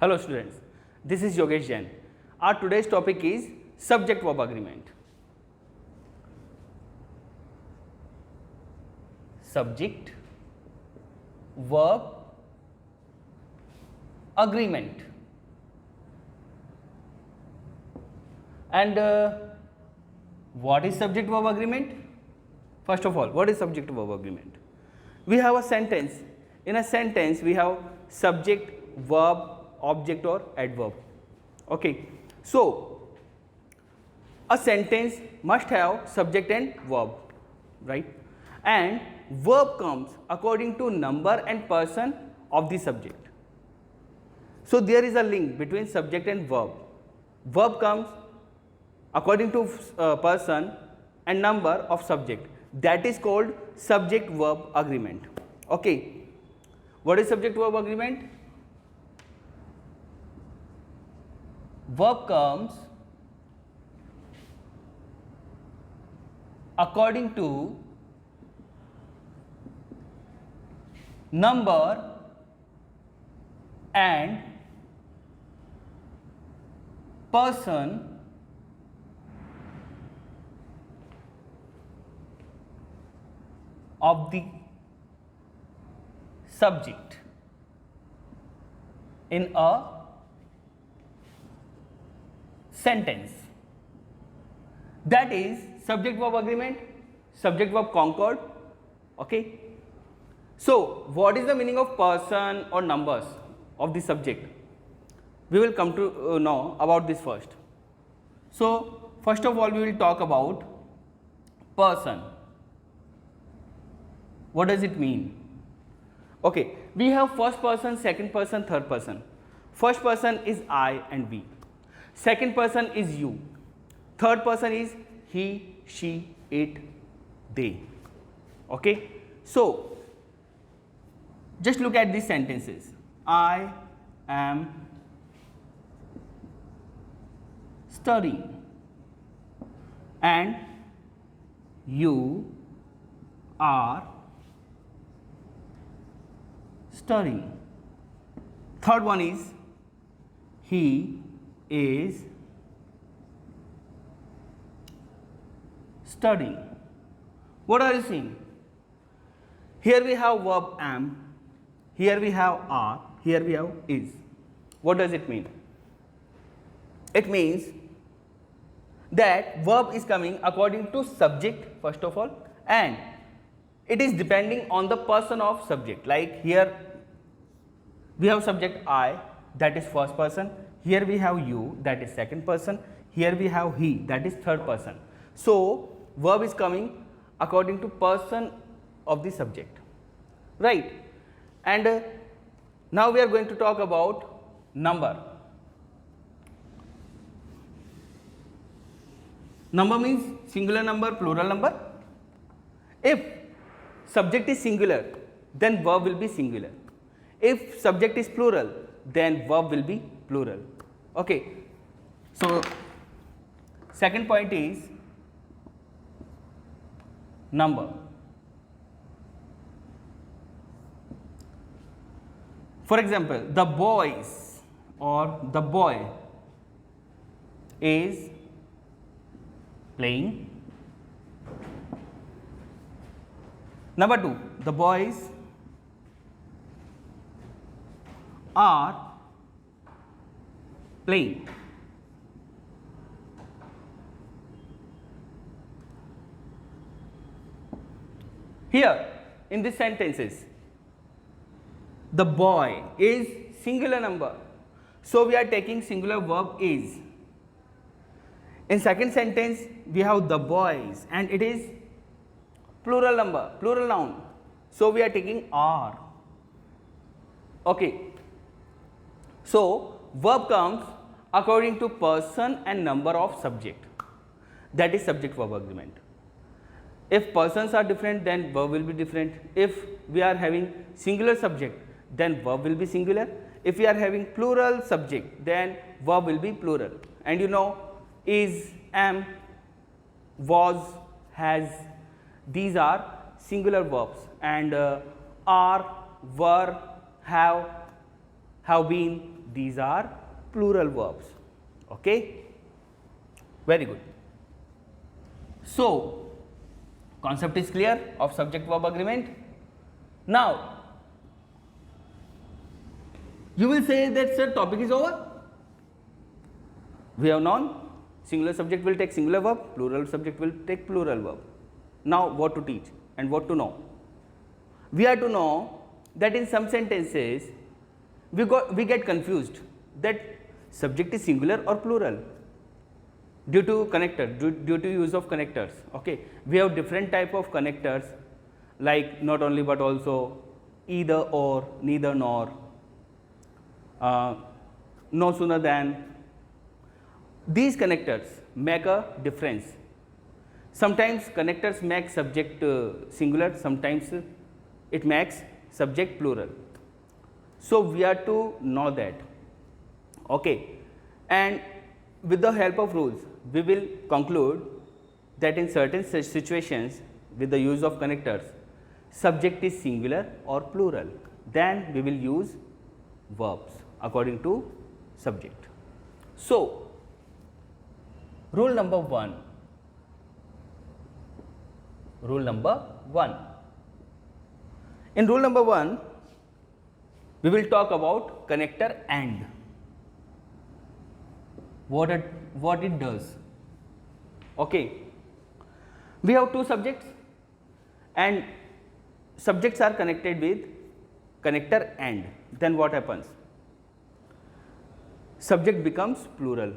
Hello students, this is Yogesh Jain. Our today's topic is subject verb agreement. Subject verb agreement. And what is subject verb agreement? First of all, what is subject verb agreement? We have a sentence. In a sentence, we have subject, verb, object or adverb. Okay. So, a sentence must have subject and verb, right? And verb comes according to number and person of the subject. So, there is a link between subject and verb. Verb comes according to person and number of subject. That is called subject verb agreement. Okay. What is subject verb agreement? Verb comes according to number and person of the subject in a sentence. That is subject verb agreement, subject verb concord. Okay. So, what is the meaning of person or numbers of the subject? We will come to know about this first. So, first of all, we will talk about person. What does it mean? Okay, we have first person, second person, third person. First person is I and we. Second person is you. Third person is he, she, it, they. Okay. So, just look at these sentences. I am studying and you are studying. Third one is he is studying. What are you seeing? Here we have verb am, here we have are, here we have is. What does it mean? It means that verb is coming according to subject first of all, and it is depending on the person of subject. Like here we have subject I, that is first person. Here we have you, that is second person. Here we have he, that is third person. So, verb is coming according to person of the subject, right? And now we are going to talk about number. Number means singular number, plural number. If subject is singular, then verb will be singular. If subject is plural, then verb will be plural. Okay. So, second point is number. For example, the boys or the boy is playing. Number 2, the boys are playing. Here in these sentences, the boy is singular number. So, we are taking singular verb is. In second sentence, we have the boys and it is plural number, plural noun. So, we are taking are. Okay. So, verb comes according to person and number of subject. That is subject verb agreement. If persons are different, then verb will be different. If we are having singular subject, then verb will be singular. If we are having plural subject, then verb will be plural. And you know, is, am, was, has, these are singular verbs, and are, were, have been, these are plural verbs. Okay, very good. So concept is clear of subject verb agreement. Now you will say that sir, topic is over. We have known singular subject will take singular verb, plural subject will take plural verb. Now what to teach and what to know? We are to know that in some sentences we get confused that subject is singular or plural due to connector, due to use of connectors. Okay, we have different type of connectors like not only but also, either or, neither nor, no sooner than. These connectors make a difference. Sometimes connectors make subject singular, sometimes it makes subject plural. So we are to know that. Okay, and with the help of rules we will conclude that in certain situations with the use of connectors subject is singular or plural, then we will use verbs according to subject. So rule number 1. Rule number 1. In rule number 1, we will talk about connector and. What it does. Okay. We have two subjects and subjects are connected with connector and. Then what happens? Subject becomes plural.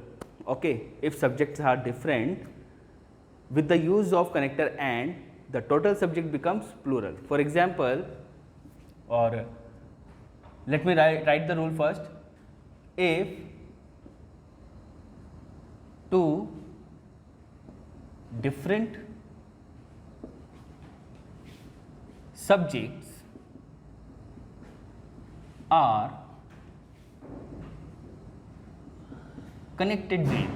Okay, if subjects are different, with the use of connector and, the total subject becomes plural. For example, or let me write the rule first. If two different subjects are connected with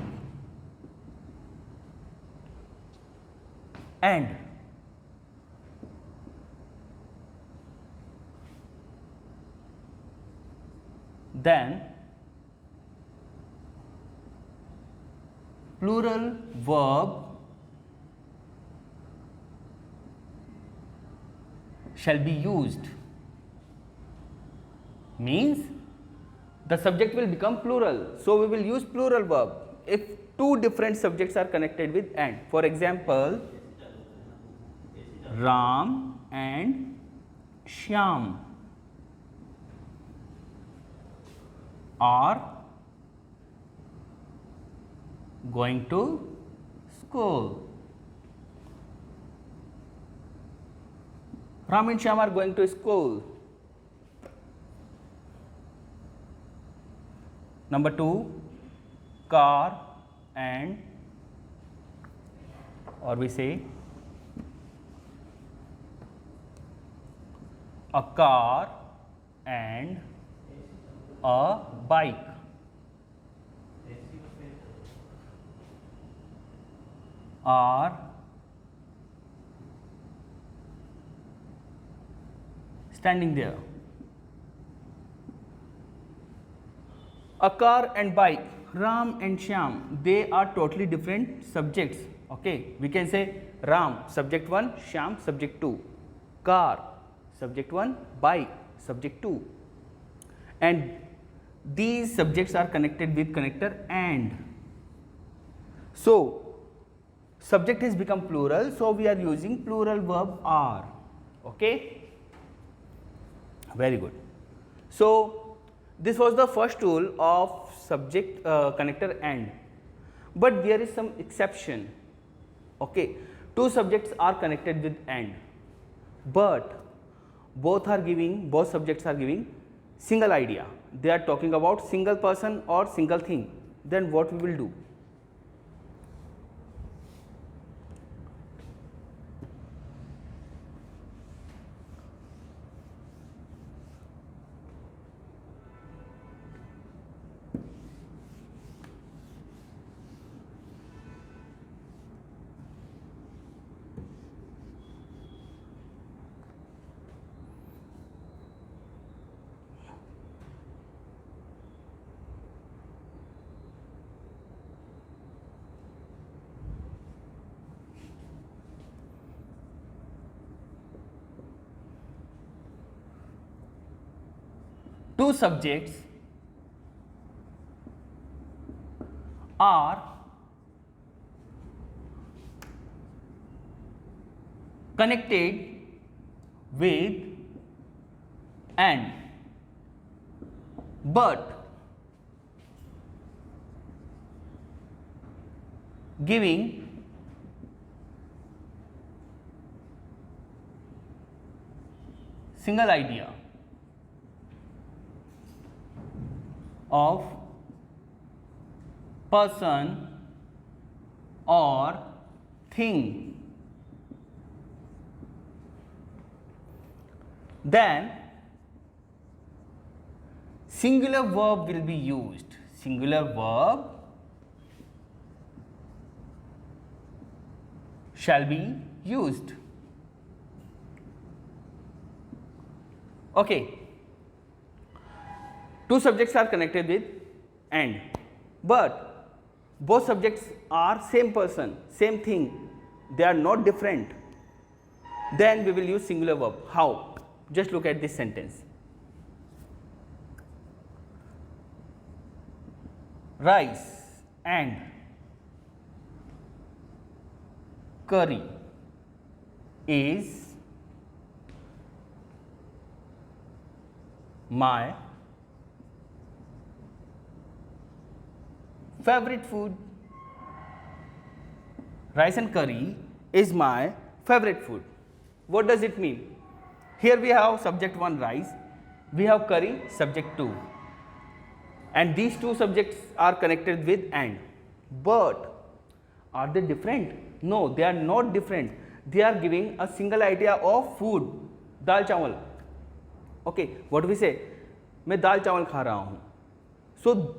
and, then plural verb shall be used. Means the subject will become plural. So we will use plural verb if two different subjects are connected with and. For example, Ram and Shyam are going to school. Ram and Shyam are going to school. Number 2, car and, or we say a car and a bike. Are standing there. A car and bike, Ram and Shyam, they are totally different subjects. Okay, we can say Ram subject 1, Shyam subject 2, car subject 1, bike subject 2, and these subjects are connected with connector and. So subject has become plural, so we are using plural verb are. Okay, very good. So this was the first rule of subject connector and, but there is some exception. Okay, two subjects are connected with and, but both subjects are giving single idea. They are talking about single person or single thing. Then what we will do? two subjects are connected with and, but giving single idea of person or thing, then singular verb will be used. Singular verb shall be used. Okay. Two subjects are connected with and, but both subjects are same person, same thing, they are not different. Then we will use singular verb. How? Just look at this sentence. Rice and curry is my favorite food. Rice and curry is my favorite food. What does it mean? Here we have subject 1 rice, we have curry subject 2, and these two subjects are connected with and. But are they different? No, they are not different. They are giving a single idea of food. Dal chawal. Okay, what we say? मैं दाल चावल खा रहा हूँ. So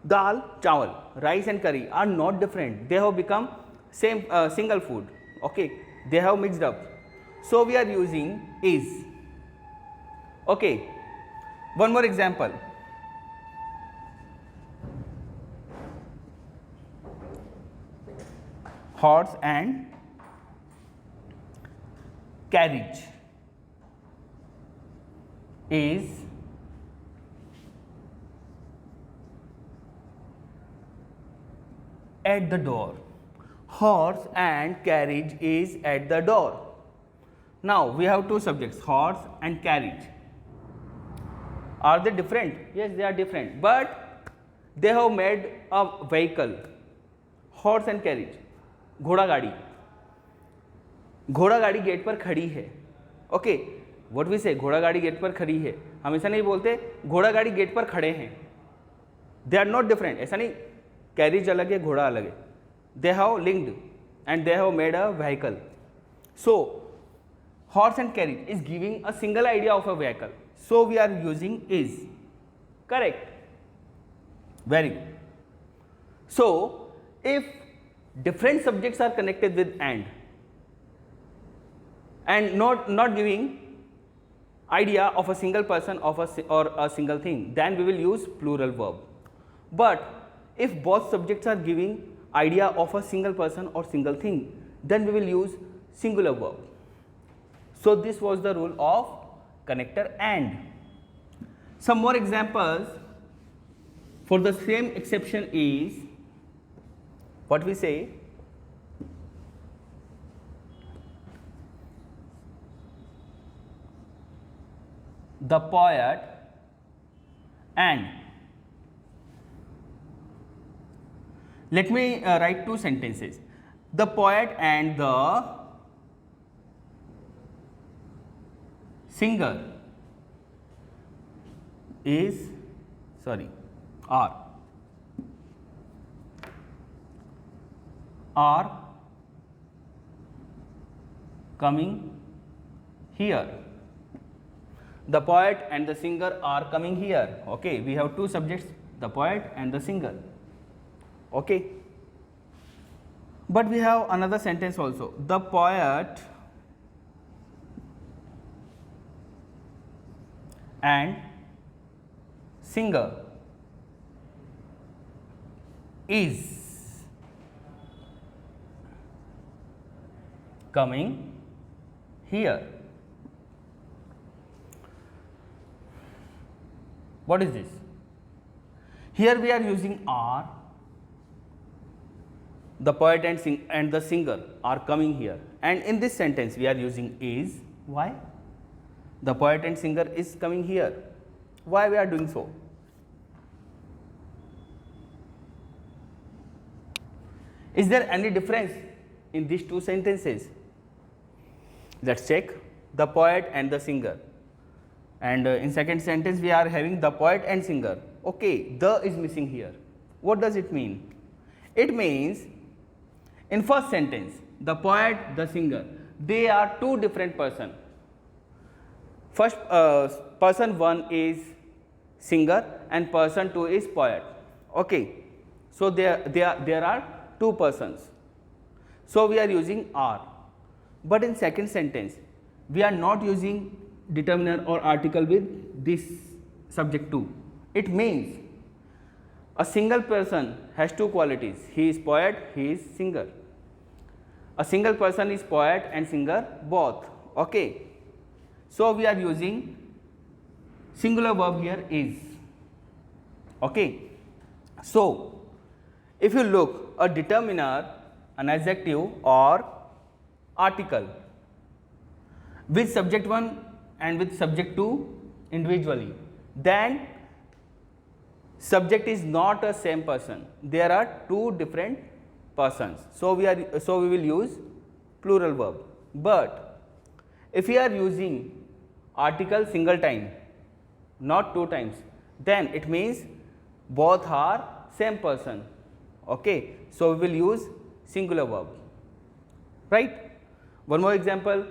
dal chawal, rice and curry are not different. They have become same single food. Okay, they have mixed up. So we are using is. Okay, one more example. Horse and carriage is at the door. Horse and carriage is at the door. Now we have two subjects, horse and carriage. Are they different? Yes, they are different, but they have made a vehicle. Horse and carriage. घोड़ा गाड़ी. घोड़ा गाड़ी gate पर खड़ी है. Okay, what we से, घोड़ा गाड़ी गेट पर खड़ी है. हमेशा नहीं बोलते घोड़ा गाड़ी गेट पर खड़े हैं. They are not different. ऐसा नहीं, कैरिज अलग है, घोड़ा अलग है. They have linked and they have made a vehicle. So horse and carriage is giving a single idea of a vehicle. So we are using is. Correct? Very good. So if different subjects are connected with and not giving idea of a single person of or a single thing, then we will use plural verb. But if both subjects are giving idea of a single person or single thing, then we will use singular verb. So this was the rule of connector and. Some more examples for the same exception is what we say, the poet and. Let me write two sentences. The poet and the singer is are coming here. The poet and the singer are coming here. Okay, we have two subjects, the poet and the singer. Okay, but we have another sentence also. The poet and singer is coming here. What is this? Here we are using are. The poet and the singer are coming here, and in this sentence we are using is. Why? The poet and singer is coming here. Why we are doing so? Is there any difference in these two sentences? Let's check. The poet and the singer, and in second sentence we are having the poet and singer. Okay, the is missing here. What does it mean? It means in first sentence, the poet, the singer, they are two different person. First person 1 is singer and person 2 is poet. Okay, so there are two persons. So we are using are. But in second sentence, we are not using determiner or article with this subject 2. It means a single person has two qualities. He is poet, he is singer. A single person is poet and singer both. Okay. So we are using singular verb here is. Okay. So if you look, a determiner, an adjective or article with subject 1 and with subject 2 individually, then subject is not a same person. There are two different persons. So we will use plural verb. But if we are using article single time, not two times, then it means both are same person. Okay, so we will use singular verb, right? One more example,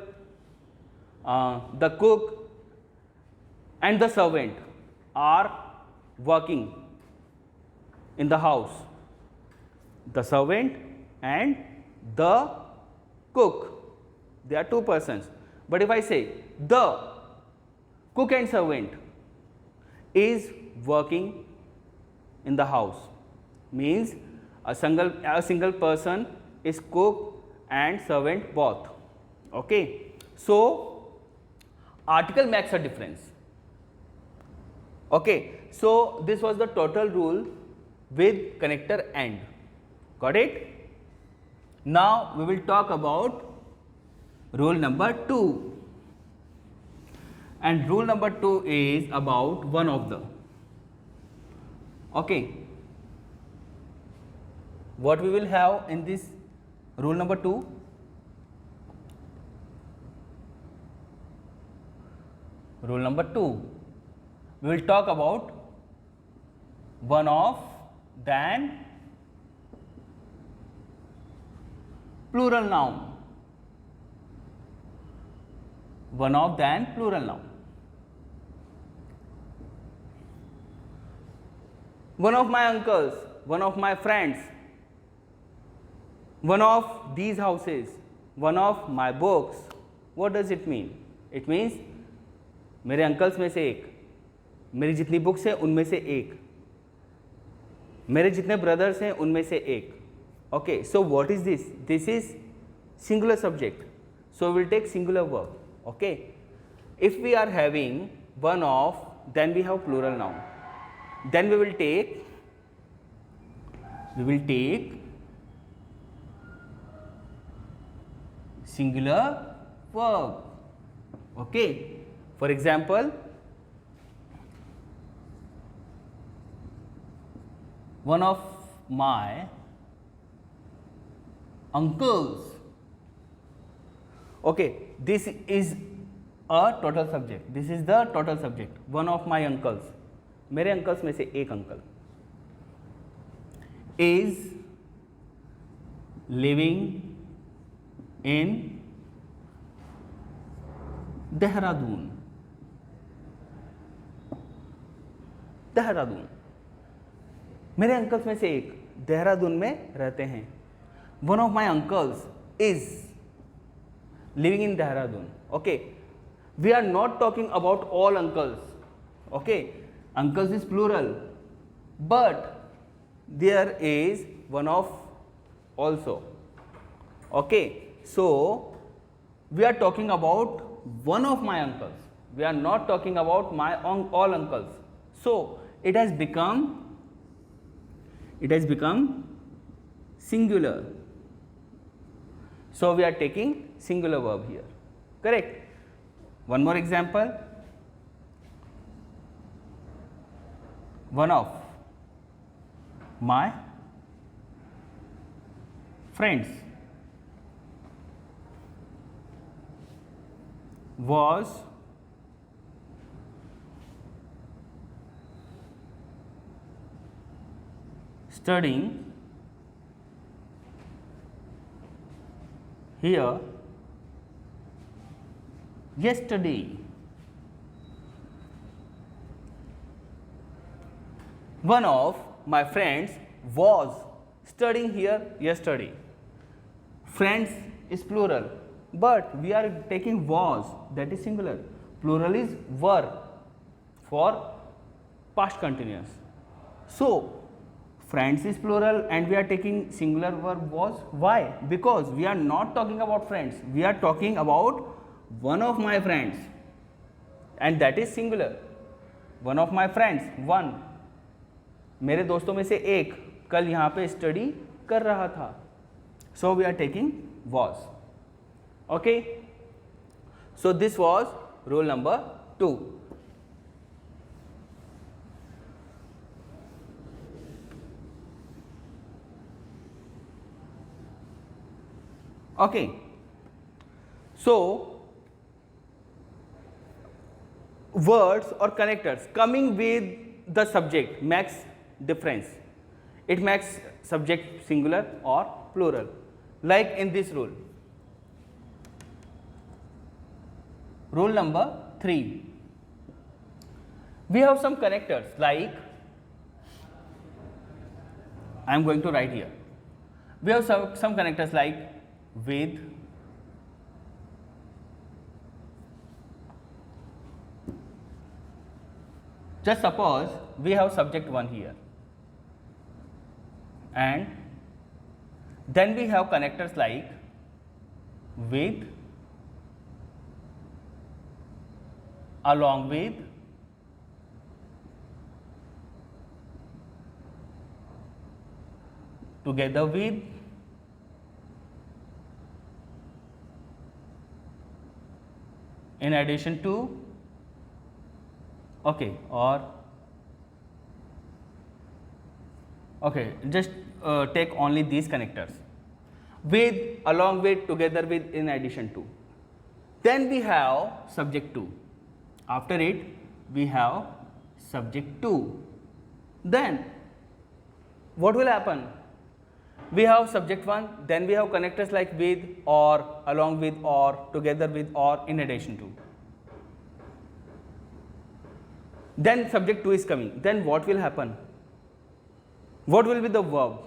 the cook and the servant are working in the house. The servant and the cook, they are two persons. But if I say the cook and servant is working in the house, means a single person is cook and servant both. Okay, so article makes a difference. Okay, so this was the total rule with connector and. Got it? Now we will talk about rule number 2, and rule number 2 is about one of the. Okay, what we will have in this rule number 2? Rule number 2, we will talk about one of, then plural noun. One of, then plural noun. One of my uncles, one of my friends, one of these houses, one of my books. What does it mean? It means मेरे uncles में से एक, मेरी जितनी books हैं उनमें से एक, मेरे जितने ब्रदर्स हैं उनमें से एक. Okay, so what is this? This is singular subject. So we will take singular verb. Okay, if we are having one of, then we have plural noun. Then we will take singular verb. Okay, for example, one of my uncles. Okay, this is a total subject. This is the total subject. One of my uncles, मेरे uncles में से एक uncle, is living in Dehradun. Dehradun, मेरे uncles में से एक देहरादून में रहते हैं. One of my uncles is living in Dehradun. Okay, we are not talking about all uncles. Okay, uncles is plural, but there is one of also. Okay, so we are talking about one of my uncles. We are not talking about my all uncles. So it has become singular. So we are taking singular verb here. Correct. One more example. One of my friends was studying here yesterday. One of my friends was studying here yesterday. Friends is plural, but we are taking was, that is singular. Plural is were for past continuous. So friends is plural and we are taking singular verb was. Why? Because we are not talking about friends, we are talking about one of my friends, and that is singular. One of my friends, one, मेरे दोस्तों में से एक कल यहाँ पे study कर रहा था. So we are taking was. Okay. So this was rule number 2. Okay. So words or connectors coming with the subject makes difference. It makes subject singular or plural. Like in this rule. Rule number 3. We have some connectors like, I am going to write here. We have some connectors like with, just suppose we have subject 1 here, and then we have connectors like with, along with, together with, in addition to, okay, or okay, just take only these connectors: with, along with, together with, in addition to. Then we have subject 2. After it we have subject 2. Then what will happen? We have subject 1, then we have connectors like with, or, along with, or, together with, or, in addition to. Then subject 2 is coming. Then what will happen? What will be the verb?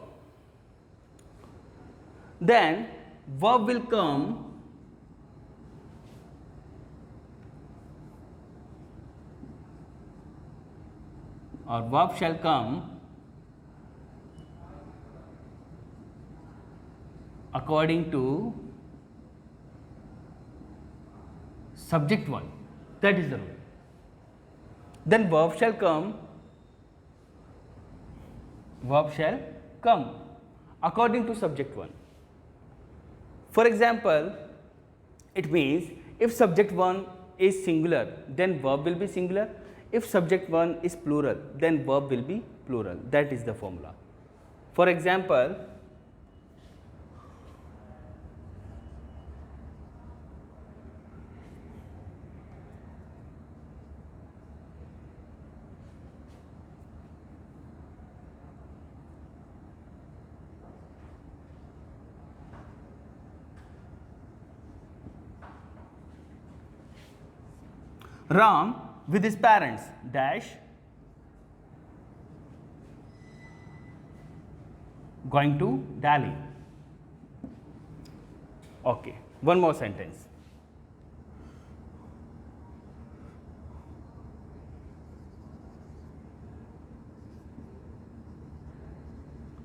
Then verb will come or verb shall come according to subject 1. That is the rule. Then verb shall come according to subject 1. For example, it means if subject 1 is singular, then verb will be singular. If subject 1 is plural, then verb will be plural. That is the formula. For example, Ram with his parents dash going to Delhi. Okay, one more sentence.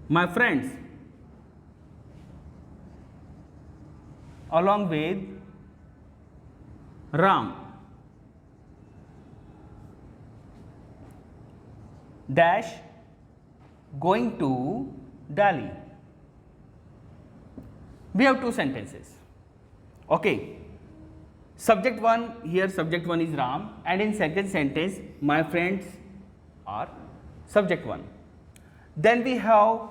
My friends along with Ram dash going to Delhi. We have two sentences. Okay. Subject one, here subject one is Ram, and in second sentence my friends are subject one. Then we have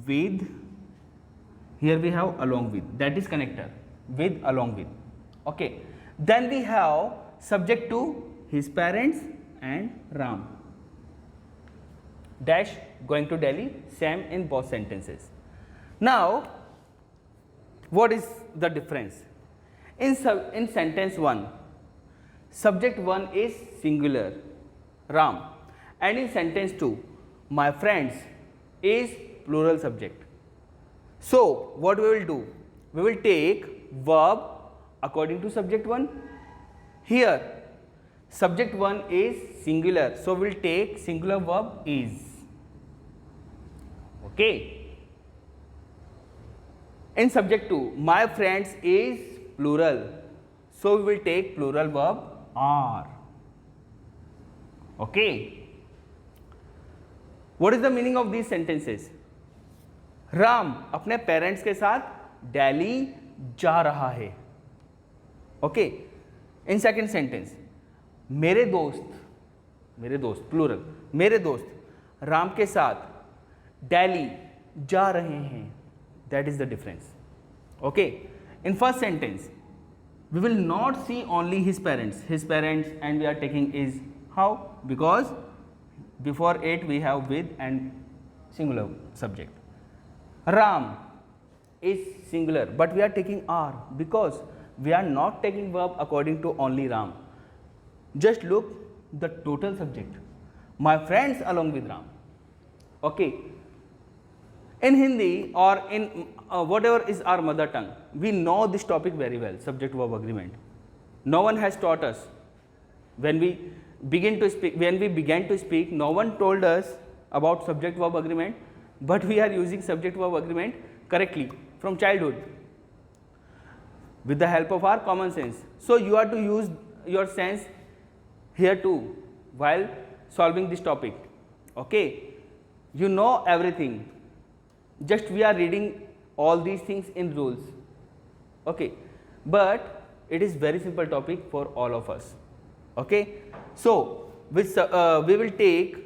with, here we have along with, that is connector, with along with. Okay. Then we have subject to, his parents and Ram. Dash going to Delhi, same in both sentences. Now, what is the difference? In sentence 1, subject 1 is singular, Ram, and in sentence 2, my friends is plural subject. So, what we will do? We will take verb according to subject 1. Here, subject 1 is singular, so we will take singular verb is. Okay. In subject 2, my friends is plural, so we will take plural verb are. Okay. What is the meaning of these sentences? Ram अपने parents के साथ दिल्ली जा रहा है. Okay. In second sentence, मेरे दोस्त plural, मेरे दोस्त राम के साथ दिल्ली जा रहे हैं. That is the difference. Okay. In first sentence, we will not see only his parents, and we are taking is. How? Because before it we have with and singular subject. Ram is singular, but we are taking are because we are not taking verb according to only Ram. Just look the total subject. My friends along with Ram. Okay. In Hindi or in whatever is our mother tongue, we know this topic very well, subject verb agreement. No one has taught us. When we began to speak, no one told us about subject verb agreement, but we are using subject verb agreement correctly from childhood with the help of our common sense. So you have to use your sense here too while solving this topic. Okay. You know everything. Just we are reading all these things in rules. Okay. But it is very simple topic for all of us. Okay. So we will take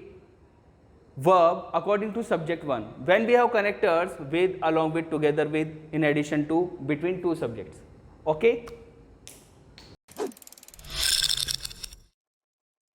verb according to subject 1 when we have connectors with, along with, together with, in addition to, between two subjects. Okay.